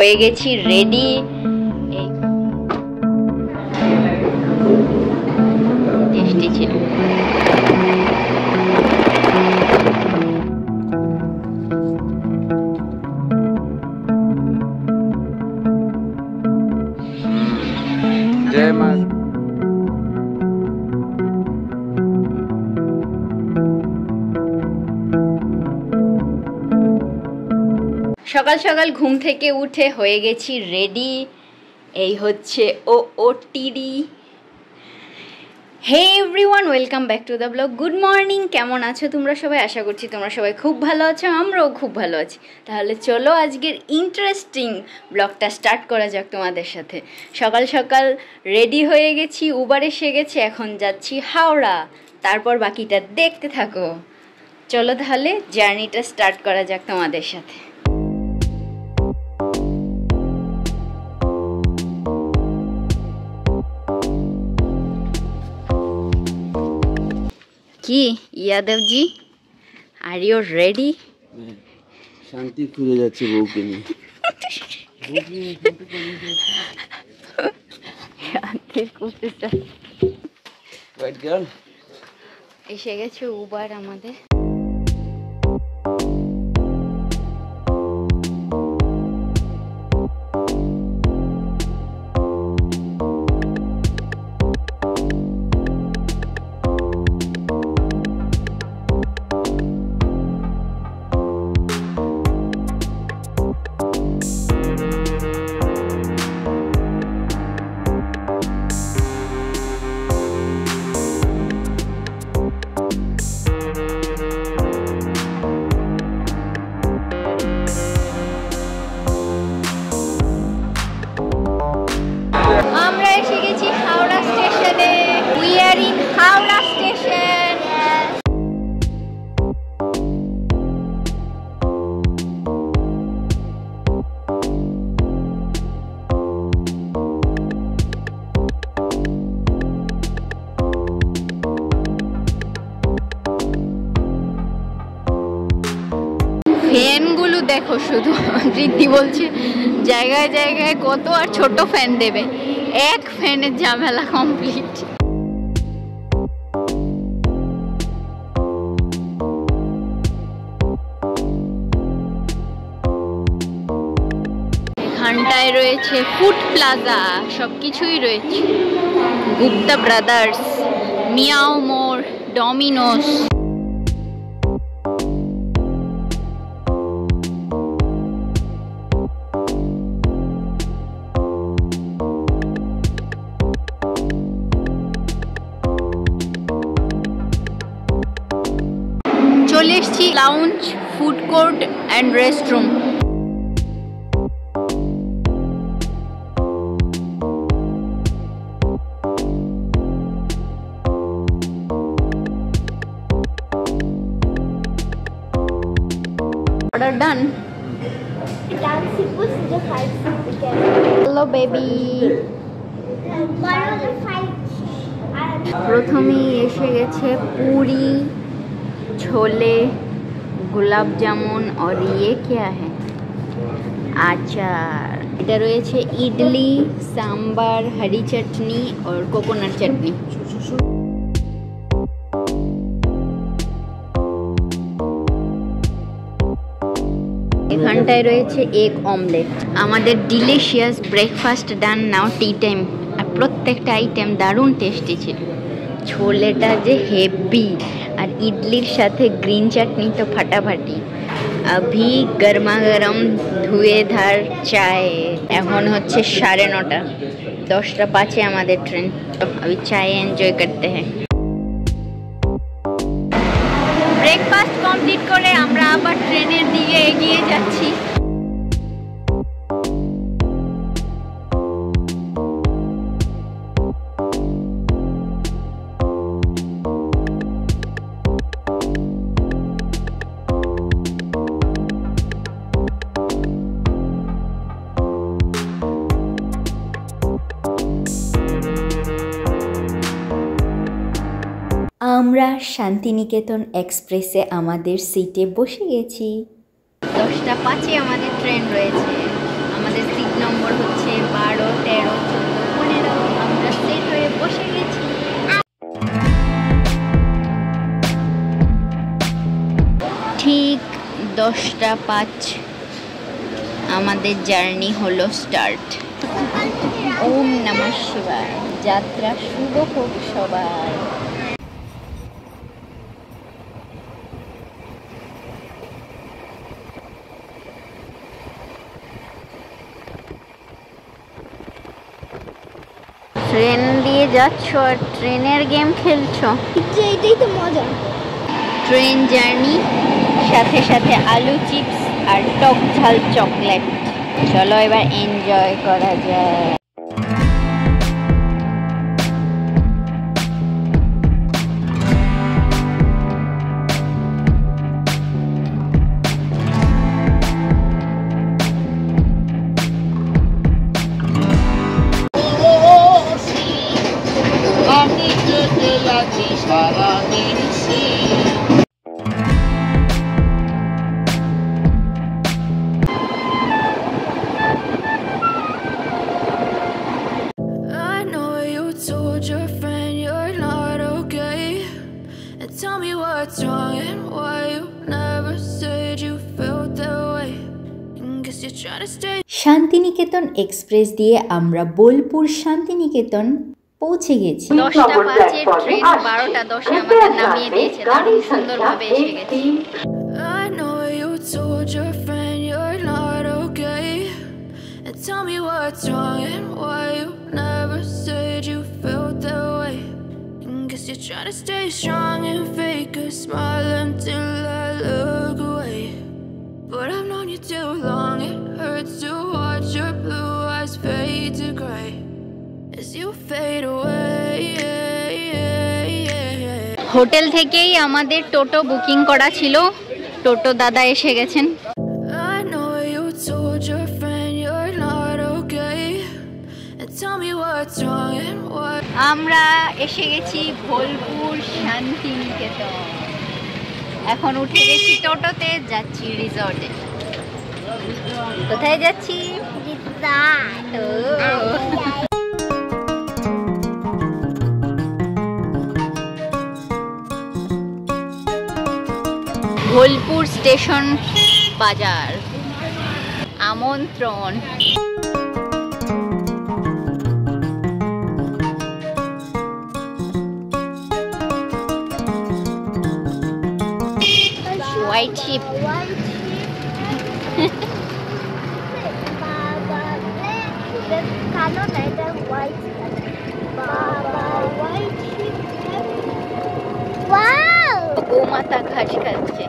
হয়ে গেছি ready. Tasty ছিল। जय मां। সকাল সকাল ঘুম থেকে উঠে হয়ে গেছি রেডি। এই হচ্ছে OTD. Hey everyone, welcome back to the blog. Good morning, কেমন আছো তোমরা সবাই? আশা করছি তোমরা সবাই খুব ভালো আছো, আমরাও খুব ভালো আছি। তাহলে চলো আজকের ইন্টারেস্টিং ব্লগটা স্টার্ট করা যাক তোমাদের সাথে। সকাল সকাল রেডি হয়ে গেছি, উবার এসে গেছে, এখন যাচ্ছি হাওড়া। তারপর বাকিটা দেখতে থাকো। চলো তাহলে জার্নিটা স্টার্ট করা যাক তোমাদের সাথে। কি Yadav ji, are you ready? শান্তি খুঁজে যাচ্ছে বউকে নিয়ে। রাইট গার্ল, এসে গেছে উবার আমাদের। আমরা এসে গেছি হাওড়া স্টেশনে। We are in Howrah station. ফ্যানগুলো দেখো শুধু। বৃদ্ধি বলছে জায়গায় জায়গায় কত আর ছোট ফ্যান দেবে, এক ফ্যানের ঝামেলা কমপ্লিট। এখানটায় রয়েছে ফুড প্লাজা, সবকিছুই রয়েছে। গুপ্তা ব্রাদার্স, মিয়াও মোর, ডমিনোস। চলে এসছি lounge, food court and restroom. Order done. Hello baby. প্রথমেই এসে গেছে পুরি, छोले, गुलाब जामुन और ये क्या है, আচার। এটা রয়েছে ইডলি, সাম্বার, হরি চাটনি और কোকোনাট চাটনি। এখানটায় রয়েছে এগ অমলেট। আমাদের ডিলিশিয়াস ব্রেকফাস্ট ডান, নাও টি টাইম। আর প্রত্যেকটা আইটেম দারুণ টেস্টি ছিল। ছোলেটা যে হেভি, আর ইডলির সাথে গ্রিন চাটনি তো ফাটাফাটি। अभी गर्मा गरम धुएधार चाय। এখন হচ্ছে 9:30, 10:05 আমাদের ট্রেন। अभी चाय एंजॉय करते हैं। ব্রেকফাস্ট কমপ্লিট করে আমরা আবার ট্রেনের দিকে এগিয়ে যাচ্ছি। আমরা শান্তিনিকেতন এক্সপ্রেসে আমাদের সিটে বসে গেছি। 10:05 আমাদের ট্রেন রয়েছে। আমাদের 10:05 আমাদের জার্নি হলো স্টার্ট। ওম নমঃ শিবায়। যাত্রা শুভ হোক সবার। ট্রেন দিয়ে যাচ্ছ আর ট্রেনের গেম খেলছো, এইটাই তো মজা। ট্রেন জার্নি, সাথে সাথে আলু চিপস আর টক ঝাল চকলেট। চলো এবার এনজয় করা যায়। Tell me what's wrong and why you never said you felt that way. Guess you're trying to stay. Shantiniketan express দিয়ে আমরা বোলপুর শান্তিনিকেতন পৌঁছে গেছি। 10:05 ট্রেন 12:10 আমাদের নামিয়ে দিয়েছে। দারুণ সুন্দরভাবে এসে গেছি। I know you told your friend you're not okay. And tell me what's wrong and why you never said you felt that way. Guess you're trying to stay strong and fake a smile until I look away. But I've known you too long, it hurts to watch your blue eyes fade to gray as you fade away. Hotel থেকেই আমাদের টোটো booking করা ছিল, টোটো দাদা এসে গেছেন। I know you told your friend you're not okay. And tell me what's wrong and why. আমরা এসে গেছি বোলপুর শান্তিনিকেতন। এখন উঠে গেছি টোটোতে, যাচ্ছি রিসর্টে। কোথায় যাচ্ছি? বোলপুর স্টেশন বাজার। আমন্ত্রণ। White sheep. গোমাতা ঘাস খাচ্ছে,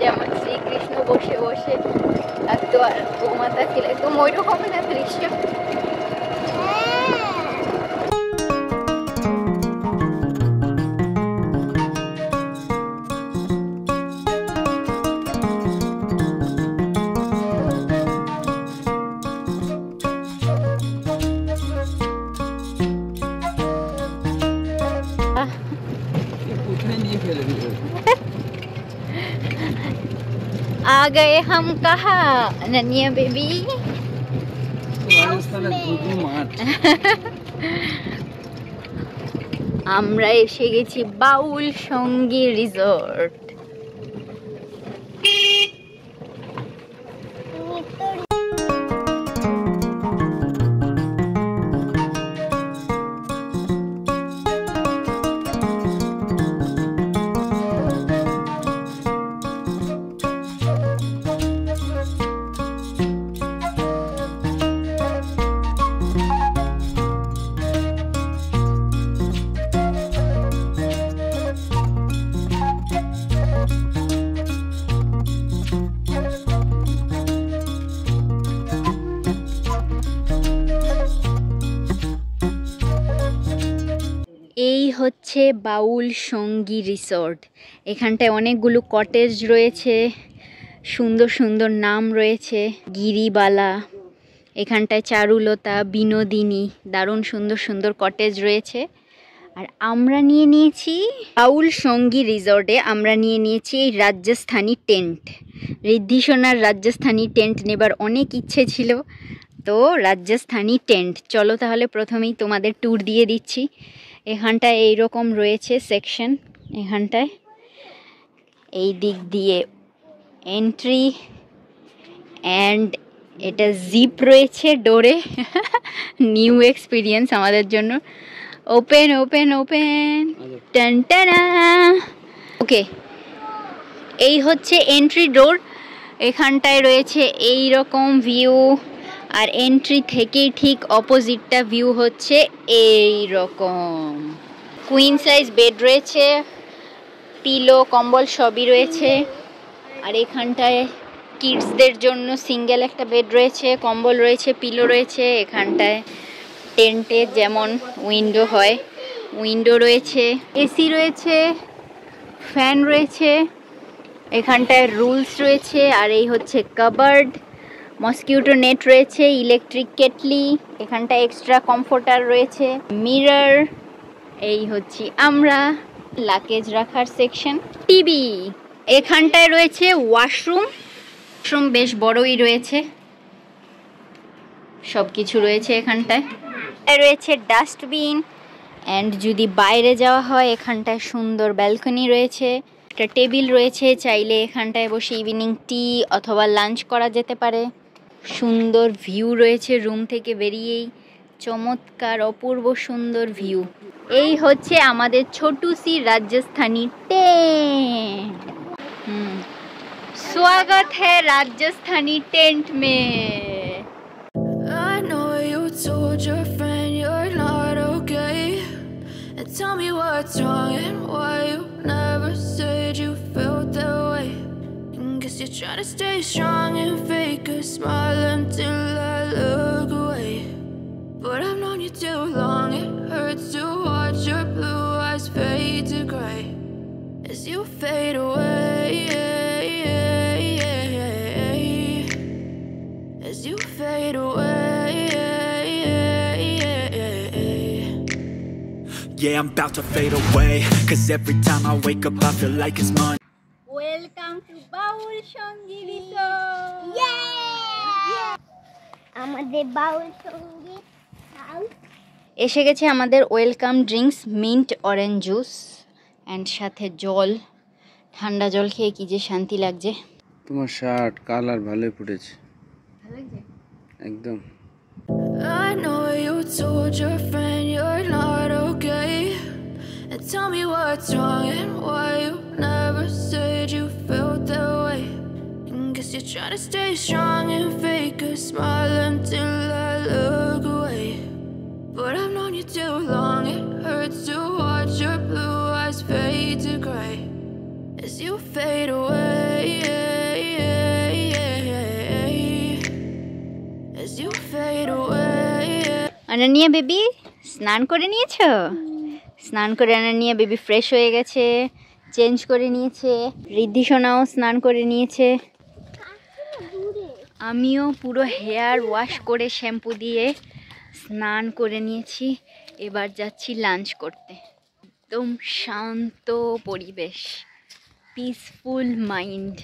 যেমন শ্রীকৃষ্ণ বসে বসে থাকতো আর গোমাতা খেলে, একদম ওই রকম না দৃশ্য। आ गए हम कहाँ अनन्या बेबी? আমরা এসে গেছি বাউল সঙ্গী রিসর্ট। এই হচ্ছে বাউল সঙ্গী রিসর্ট। এখানটায় অনেকগুলো কটেজ রয়েছে, সুন্দর সুন্দর নাম রয়েছে, গিরিবালা, এখানটায় চারুলতা, বিনোদিনী, দারুণ সুন্দর সুন্দর কটেজ রয়েছে। আর আমরা নিয়ে নিয়েছি বাউল সঙ্গী রিসর্টে, আমরা নিয়ে নিয়েছি এই রাজস্থানী টেন্ট। ঋদ্ধি সোনার রাজস্থানী টেন্ট নেবার অনেক ইচ্ছে ছিল, তো রাজস্থানী টেন্ট। চলো তাহলে প্রথমেই তোমাদের ট্যুর দিয়ে দিচ্ছি। এখানটায় এইরকম রয়েছে সেকশন, এখানটায় এই দিক দিয়ে এন্ট্রি, অ্যান্ড এটা জিপ রয়েছে ডোরে। নিউ এক্সপিরিয়েন্স আমাদের জন্য। ওপেন ওপেন ওপেন, টান টানা। ওকে, এই হচ্ছে এন্ট্রি ডোর। এখানটায় রয়েছে এই রকম ভিউ, আর এন্ট্রি থেকেই ঠিক অপোজিটটা ভিউ হচ্ছে এই রকম। কুইন সাইজ বেড রয়েছে, পিলো কম্বল সবই রয়েছে। আর এখানটায় কিডসদের জন্য সিঙ্গেল একটা বেড রয়েছে, কম্বল রয়েছে, পিলো রয়েছে। এখানটায় টেন্টে যেমন উইন্ডো হয়, উইন্ডো রয়েছে, এসি রয়েছে, ফ্যান রয়েছে। এখানটায় রুলস রয়েছে। আর এই হচ্ছে কাবার্ড, মসকিউটো নেট রয়েছে, ইলেকট্রিক কেটলি, এখানটায় এক্সট্রা কমফোর্টার রয়েছে, মিরর। এই হচ্ছে আমরা, লাগেজ রাখার সেকশন, টিভি। এখানটায় রয়েছে ওয়াশরুম, ওয়াশরুম বেশ বড়ই রয়েছে, সব কিছু রয়েছে এখানটায়। রয়েছে ডাস্টবিন, অ্যান্ড যদি বাইরে যাওয়া হয় এখানটায় সুন্দর ব্যালকনি রয়েছে, একটা টেবিল রয়েছে, চাইলে এখানটায় বসে ইভিনিং টি অথবা লাঞ্চ করা যেতে পারে। সুন্দর ভিউ রয়েছে রুম থেকে বেরিয়েই, চমৎকার অপূর্ব সুন্দর ভিউ। এই হচ্ছে আমাদের ছোটু সি রাজস্থানী টেন্ট। स्वागत है राजस्थानी टेंट में। I know you told your friend you're not okay, and tell me what's wrong and why you never said you felt that way. And guess you're trying to stay strong and fake a smile until I look away. But I've known you too long, it hurts to watch your blue eyes fade to gray as you fade away, as you fade away. Yeah, I'm about to fade away, 'cause every time I wake up I feel like it's Monday. Welcome to Baul Sangeet. আমাদের বাউল সঙ্গীত এসে গেছে আমাদের welcome drinks, mint orange juice and সাথে জল। ঠান্ডা জল খেয়ে কি যে শান্তি লাগছে। তোমার শার্ট কালার ভালোই ফুটেছে একদম। I know you told your friend you're not okay, and tell me what's wrong and why you never said you felt that way. And guess you're trying to stay strong and fake a smile until I look away. But I've known you too long, it hurts to watch your blue eyes fade to gray as you fade away, as you fade away. Ananya baby স্নান করে নিয়েছো? স্নান করে Ananya baby fresh হয়ে গেছে, change করে নিয়েছে। ঋদ্ধি সোনাও স্নান করে নিয়েছে। আমিও পুরো হেয়ার ওয়াশ করে শ্যাম্পু দিয়ে স্নান করে নিয়েছি। এবার যাচ্ছি লাঞ্চ করতে। একদম শান্ত পরিবেশ, পিসফুল মাইন্ড,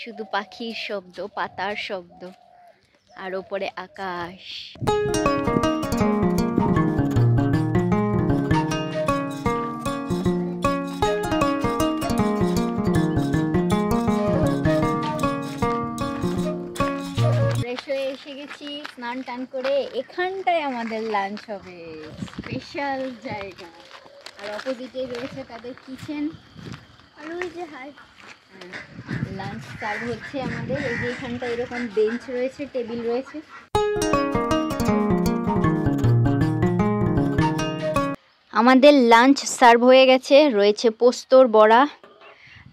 শুধু পাখির শব্দ, পাতার শব্দ, আর ওপরে আকাশ। ফ্রেশ হয়ে এসে গেছি স্নান টান করে। এখানটায় আমাদের লাঞ্চ হবে, স্পেশাল জায়গা। আর অপোজিটে রয়েছে তাদের কিচেন। আর ওই যে লাঞ্চ সার্ভ হচ্ছে আমাদের। এই যে এখানটা এরকম বেঞ্চ রয়েছে, টেবিল রয়েছে। আমাদের লাঞ্চ সার্ভ হয়ে গেছে। রয়েছে পোস্তর বড়া,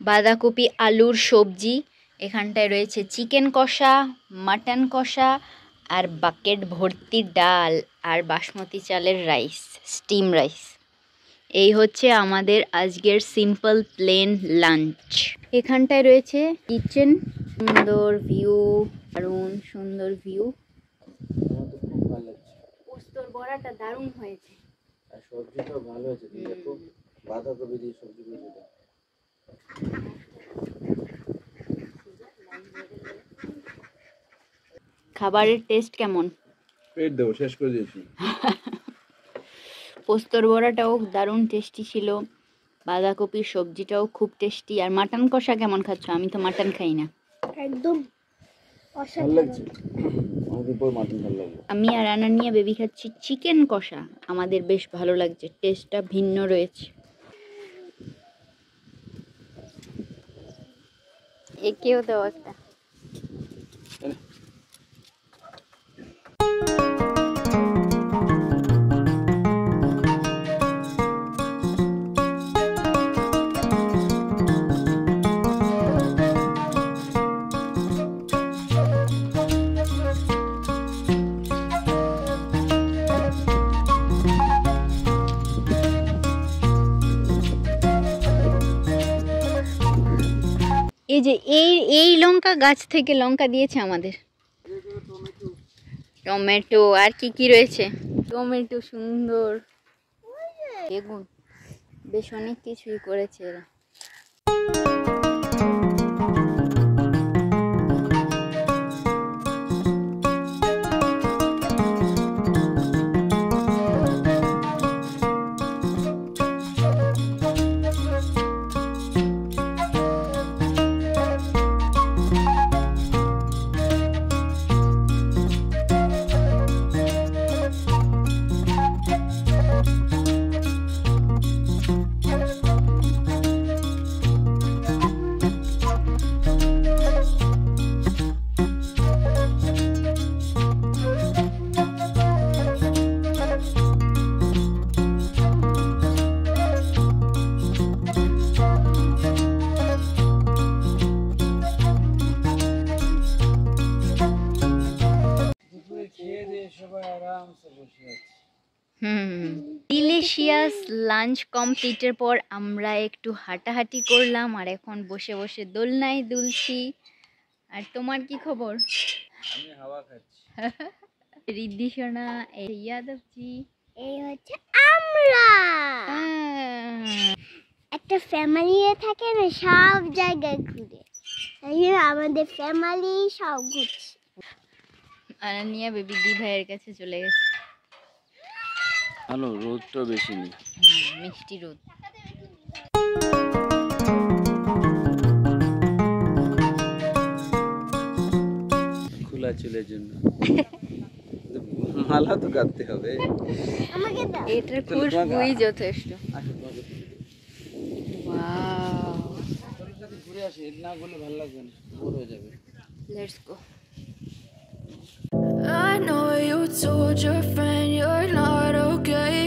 বাঁধাকপি আলুর সবজি, এখানটায় রয়েছে চিকেন কষা, মাটন কষা, আর বাকেট ভর্তি ডাল, আর বাসমতি চালের রাইস, স্টিম রাইস। এই হচ্ছে আমাদের আজকের সিম্পল প্লেন লাঞ্চ। এখানটায় রয়েছে কিচেন, সুন্দর ভিউ, দারুণ সুন্দর ভিউ। আমার তো খুব ভালো লাগছে, পোস্তর বড়াটা দারুণ হয়েছে। আর সবজিটাও ভালো হয়েছে। দেখো বাঁধাকপি দিয়ে সবজি করেছে। খাবারের টেস্ট কেমন? পেট দেবো, শেষ করে দিয়েছি। পোস্তর বড়াটাও দারুণ টেস্টি ছিল। বাঁধাকপির সবজিটাও খুব টেস্টি। আর মাটন কষা কেমন খাচ্ছ? আমি তো মাটন খাই না। একদম ভালো লাগছে, আমাদের পর মাটন ভালো লাগবে। আমি আর আনানিয়া বেবি খাচ্ছি চিকেন কষা। আমাদের বেশ ভালো লাগছে, টেস্টটা ভিন্ন রয়েছে। একেও দাও একটা। এই যে এই লঙ্কা গাছ থেকে লঙ্কা দিয়েছে আমাদের। টমেটো আর কি কি রয়েছে? টমেটো, সুন্দর বেগুন, বেশ অনেক কিছুই করেছে এরা। ডিলিশিয়াস লাঞ্চ কমপ্লিটের পর আমরা একটু হাঁটাহাঁটি করলাম আর এখন বসে বসে দোলনায় দুলছি। আর তোমার কি খবর? আমি হাওয়া খাচ্ছি। রিদ্ধি সোনা, এই ইয়াদবজি, এই হচ্ছে আমরা একটা ফ্যামিলি থাকে না, সব জায়গায় ঘুরে। আমাদের ফ্যামিলি সব ঘুরছে। আনানিয়া বেবি দি ভাইয়ের কাছে চলে গেছে। ভালো, রোদটা বেশি নেই, মিষ্টি রোদ। খোলা চুলের জন্য মালা তো কাটতে হবে। আমাকে দাও। এটার খুশবুই যথেষ্ট। ঘুরে আসি, না বলে ভালো লাগবে না, বোর হয়ে যাবে। Let's go. I know you told your friend you're not okay,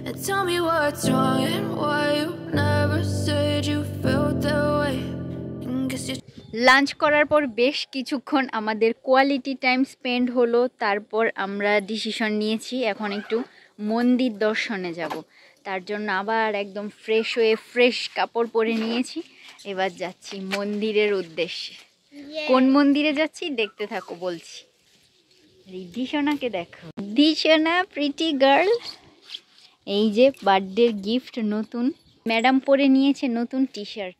and tell me what's wrong and why you never said you felt that way. Guess you lunch করার পর বেশ কিছুক্ষণ আমাদের কোয়ালিটি টাইম স্পেন্ড হলো। তারপর আমরা decision নিয়েছি এখন একটু মন্দির দর্শনে যাব। তার জন্য আবার একদম ফ্রেশ হয়ে ফ্রেশ কাপড় পরে নিয়েছি। এবার যাচ্ছি মন্দিরের উদ্দেশ্যে। কোন মন্দিরে যাচ্ছি দেখতে থাকো, বলছি। রিদ্ধি সোনাকে দেখো, রিদ্ধি সোনা প্রিটি গার্ল। এই যে বার্থডের গিফট নতুন, ম্যাডাম পরে নিয়েছে নতুন টি শার্ট।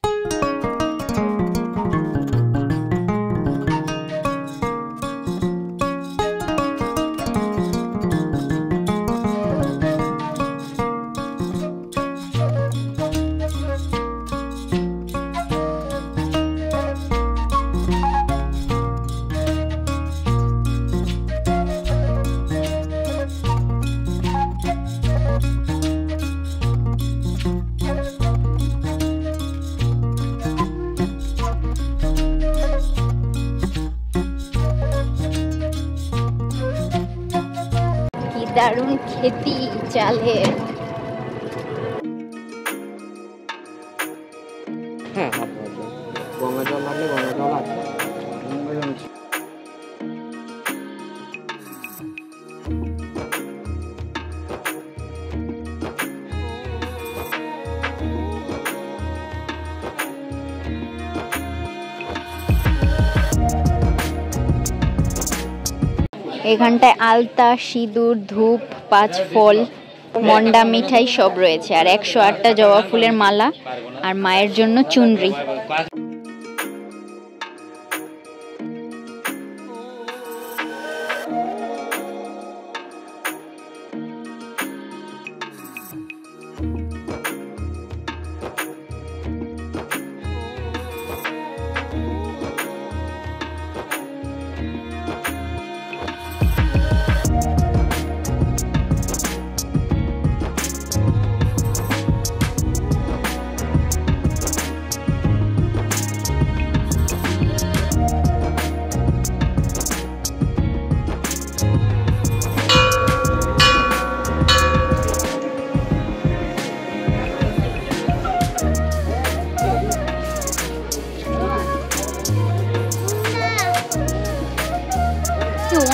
দারুণ খেতি চালের। হ্যাঁ, গঙ্গা জল লাগলে গঙ্গা জল আছে। এখানটায় আলতা, সিঁদুর, ধূপ, 5 ফল, মন্ডা, মিঠাই সব রয়েছে। আর 108টা জবা ফুলের মালা আর মায়ের জন্য চুনরি।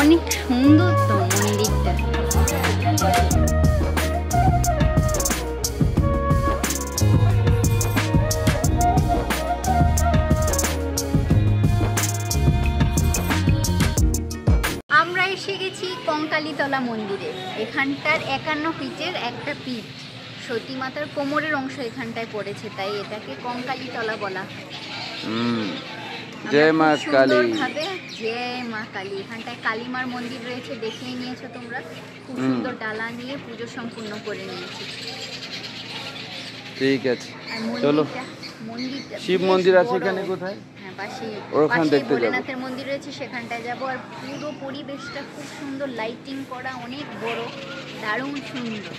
অনেক সুন্দর তো মন্দিরটা। আমরা এসে গেছি কঙ্কালীতলা মন্দিরে। এখানটার 51 ফিটের একটা পীঠ, সতী মাতার কোমরের অংশ এখানটায় পড়েছে, তাই এটাকে কঙ্কালীতলা বলা। জয় মা কালী। জয় মা কালী। এখানটায় কালীমার মন্দির রয়েছে, দেখেই নিয়েছো তোমরা। খুব সুন্দর ডালা নিয়ে পুজো সম্পূর্ণ করে নিয়েছি। ঠিক আছে, আর চলো। মন্দিরটা শিব মন্দির আছে এখানে কোথায়? হ্যাঁ, পাশে ওখানে দেখতে যাব। ভোলেনাথের মন্দির রয়েছে, সেখানটায় যাব। আর পুরো পরিবেশটা খুব সুন্দর, লাইটিং করা, অনেক বড়, দারুণ সুন্দর।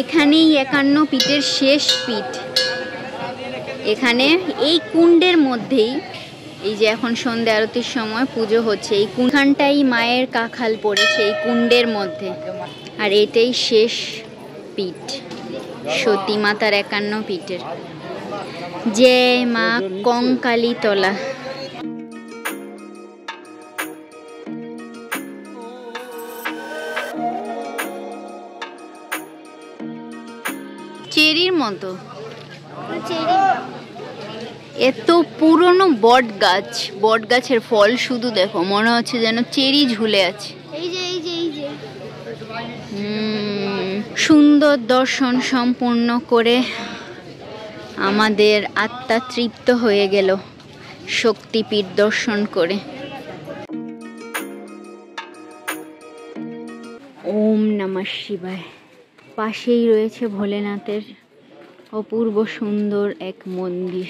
এখানেই 51 পীঠের শেষ পীঠ। এখানে এই কুণ্ডের মধ্যেই, এই যে এখন সন্ধ্যা আরতির সময় পুজো হচ্ছে, এই কুণ্ডখানটাই মায়ের কাখাল পড়েছে এই কুণ্ডের মধ্যে। আর এটাই শেষ পীঠ, সতী মাতার 51 পীঠের। জয় মা কঙ্কালীতলা। চেরির মতো, এত পুরনো বট গাছ, বট গাছের ফল শুধু দেখো, মনে হচ্ছে যেন চেরি ঝুলে আছে। সুন্দর দর্শন সম্পূর্ণ করে আমাদের আত্মা তৃপ্ত হয়ে গেল শক্তিপীঠ দর্শন করে। ওম নমঃ শিবায়। পাশেই রয়েছে ভোলেনাথের অপূর্ব সুন্দর এক মন্দির।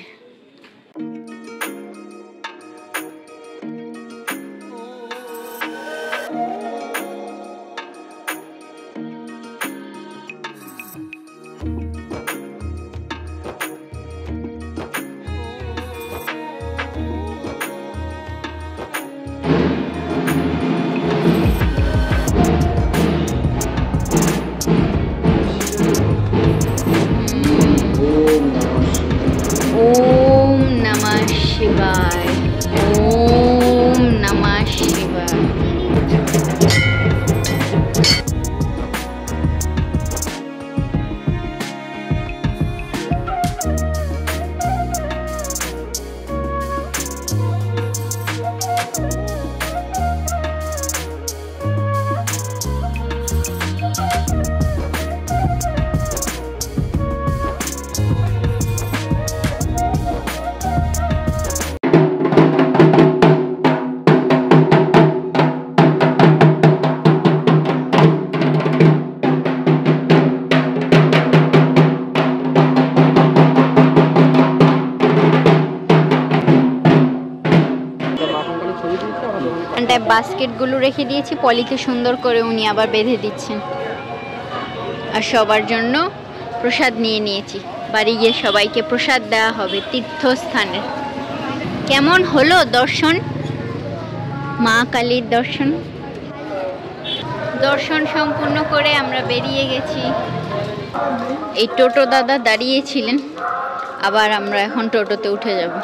ओम नमः शिवाय। ओम नमः शिवाय। বাস্কেটগুলো রেখে দিয়েছি, পলিতে সুন্দর করে উনি আবার বেঁধে দিচ্ছেন। আর সবার জন্য প্রসাদ নিয়ে নিয়েছি, বাড়ি গিয়ে সবাইকে প্রসাদ দেওয়া হবে তীর্থস্থানে। কেমন হলো দর্শন, মা কালীর দর্শন? দর্শন সম্পূর্ণ করে আমরা বেরিয়ে গেছি। এই টোটো দাদা দাঁড়িয়েছিলেন, আবার আমরা এখন টোটোতে উঠে যাব।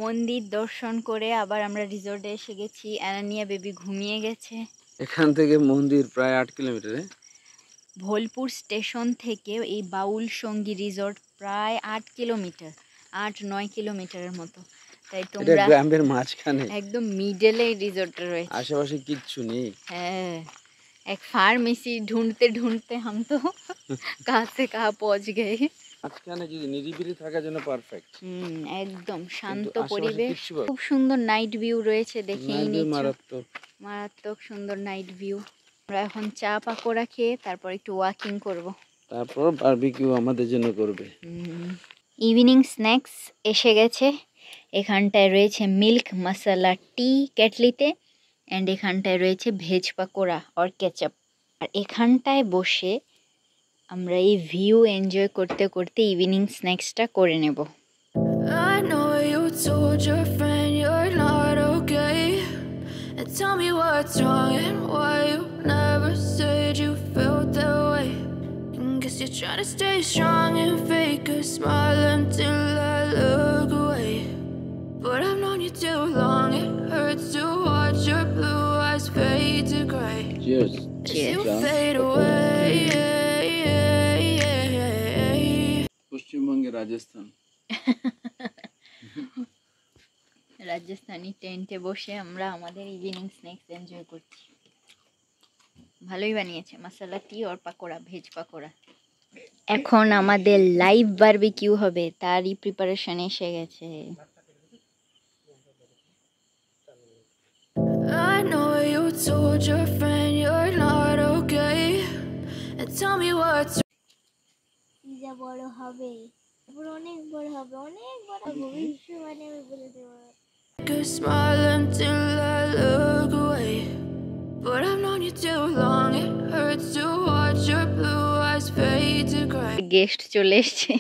মন্দির দর্শন করে আবার আমরা রিসোর্টে এসে গেছি। অ্যানানিয়া বেবি ঘুমিয়ে গেছে। এখান থেকে মন্দির প্রায় 8 কিলোমিটার। ভোলপুর স্টেশন থেকে এই বাউল সঙ্গী রিসোর্ট প্রায় 8 কিলোমিটার, 8-9 কিলোমিটারের মতো। তাই তোমরা গ্রামের মাঝখানে একদম মিডলে রিসোর্টটা রয়েছে, আশেপাশে কিচ্ছু নেই। হ্যাঁ, एक फार्मेसी ढूंढते ढूंढते हम तो कहाँ से कहाँ पहुँच गए। মাঝখানে যদি নিরিবিলি থাকার জন্য পারফেক্ট। একদম শান্ত আশেপাশে পরিবেশ, কিচ্ছু পাবে না। খুব সুন্দর নাইট ভিউ রয়েছে, দেখেই নাইট ভিউ নিচ্ছ, মারাত্মক। মারাত্মক সুন্দর নাইট ভিউ। আমরা এখন চা পাকোড়া খেয়ে তারপর একটু ওয়াকিং করব, তারপর বারবিকিউ আমাদের জন্য করবে। ইভিনিং স্ন্যাক্স এসে গেছে। এখানটায় রয়েছে মিল্ক মশলা টি কেটলিতে, অ্যান্ড এখানটায় রয়েছে ভেজ পাকোড়া আর কেচাপ। আর এখানটায় বসে আমরা এই ভিউ এনজয় করতে করতে ইভিনিং স্ন্যাক্সটা করে নেব। I know you told your friend you're not okay, and tell me what's wrong and why you never said you felt that way. Guess you're trying to stay strong and fake a smile until I look away. But I've known you too long, it hurts to watch your blue eyes fade to gray cheers. as you fade away. পশ্চিমবঙ্গে রাজস্থান। রাজস্থানি টেন্টে বসে আমরা আমাদের evening snacks enjoy করছি। ভালোই বানিয়েছে, মশলা টি আর pakora, veg pakora. এখন আমাদের live barbecue হবে, তারই প্রিপারেশন এসে গেছে। I know you told your friend you're not okay, and tell me what's pizza বড় হবে, তারপর অনেক বড় হবে, অনেক বড় হবে, ভবিষ্যৎবাণী আমি বলে দেবো। a smile until I look away. But I've known you too long, it hurts to watch your blue eyes fade to gray. Guest চলে এসছে।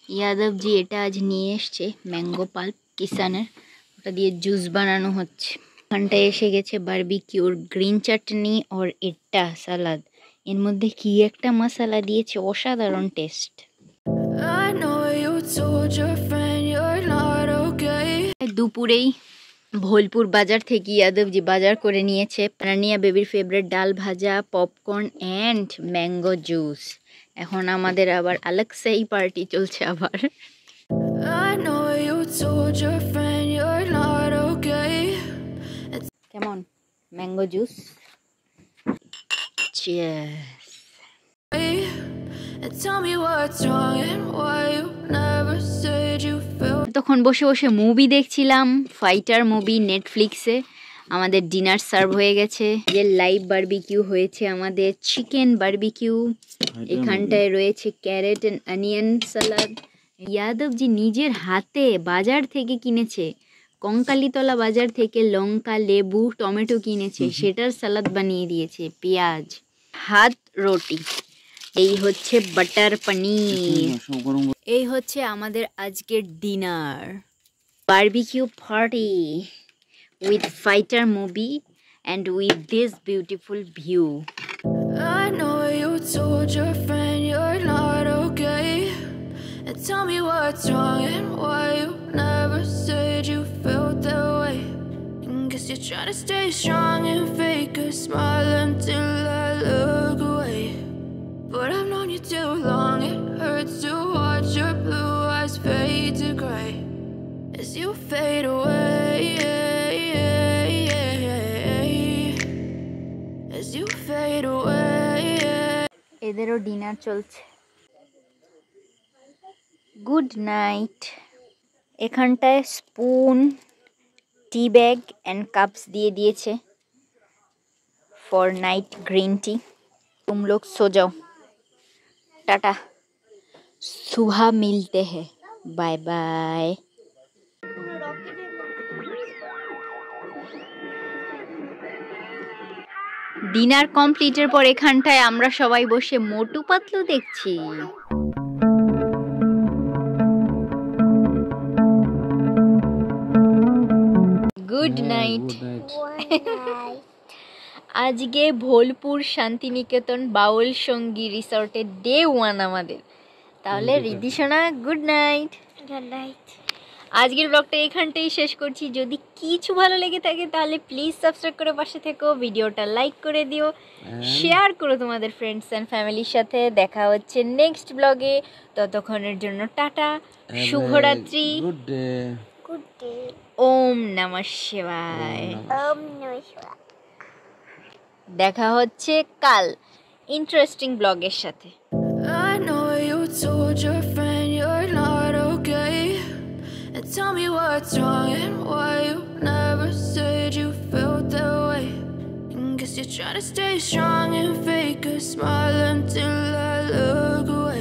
ইয়াদবজি এটা আজ নিয়ে এসছে ম্যাঙ্গো পাল্প কিষানের, ওটা দিয়ে জুস বানানো হচ্ছে। এখানটায় এসে গেছে বারবিকিউর গ্রিন চাটনি আর এটা সালাদ, এর মধ্যে কি একটা মশলা দিয়েছে, অসাধারণ test. I know you told your friend you're not okay. দুপুরেই ভোলপুর বাজার থেকে ইয়াদবজি বাজার করে নিয়েছে প্রানিয়া বেবির ফেভারিট ডাল ভাজা, পপকর্ন অ্যান্ড ম্যাঙ্গো জুস। এখন আমাদের আবার আলাগ সেই পার্টি চলছে আবার। I know you told your friend you're not okay. কেমন mango juice? Cheers. And tell me what's wrong and why you never said you felt. তখন বসে বসে মুভি দেখছিলাম, ফাইটার মুভি নেটফ্লিক্সে। আমাদের ডিনার সার্ভ হয়ে গেছে, যে লাইভ বারবিকিউ হয়েছে আমাদের চিকেন বারবিকিউ। এখানটায় রয়েছে ক্যারেট এন্ড অনিয়ন সালাদ। ইয়াদবজি নিজের হাতে বাজার থেকে কিনেছে, কঙ্কালীতলা বাজার থেকে লঙ্কা, লেবু, টমেটো কিনেছে, সেটার সালাদ বানিয়ে দিয়েছে, পেঁয়াজ, হাত রুটি। এই হচ্ছে বাটার পনির। এই হচ্ছে আমাদের আজকের dinner, barbecue party with fighter movie and with this beautiful view. I know you told your friend you're not okay, and tell me what's wrong and why you never said you felt that way. Guess you're trying to stay strong and fake a smile until I look away. But I've known you too long, it hurts to watch your blue eyes fade to gray as you fade away. As you fade away. এদেরও dinner চলছে। Good night. এখানটায় spoon, tea bag and cups দিয়ে দিয়েছে for night green tea. तुम लोग सो जाओ, टाटा, सुबह मिलते हैं, बाय बाय। ডিনার কমপ্লিটের পর এখানটায় আমরা সবাই বসে মোটু পাতলু দেখছি। Good night. আজকে ভোলপুর শান্তিনিকেতন বাউল সঙ্গী রিসর্টের ডে 1 আমাদের। তাহলে রিদ্ধি সোনা গুড নাইট। Good night. আজকের ব্লগটা এখানটাই শেষ করছি। যদি কিছু ভালো লেগে থাকে তাহলে প্লিজ সাবস্ক্রাইব করে পাশে থেকো, ভিডিওটা লাইক করে দিও, শেয়ার করো তোমাদের ফ্রেন্ডস অ্যান্ড ফ্যামিলির সাথে। দেখা হচ্ছে নেক্সট ব্লগে, ততক্ষণের জন্য টাটা, শুভরাত্রি, গুড ডে, গুড ডে, ওম নমঃ শিবায়। ওম নমঃ শিবায়। দেখা হচ্ছে কাল ইন্টারেস্টিং ব্লগের সাথে। I know you told your friend you're not okay. And tell me what's wrong and why you never said you felt that way. And guess you're trying to stay strong and fake a smile until I look away.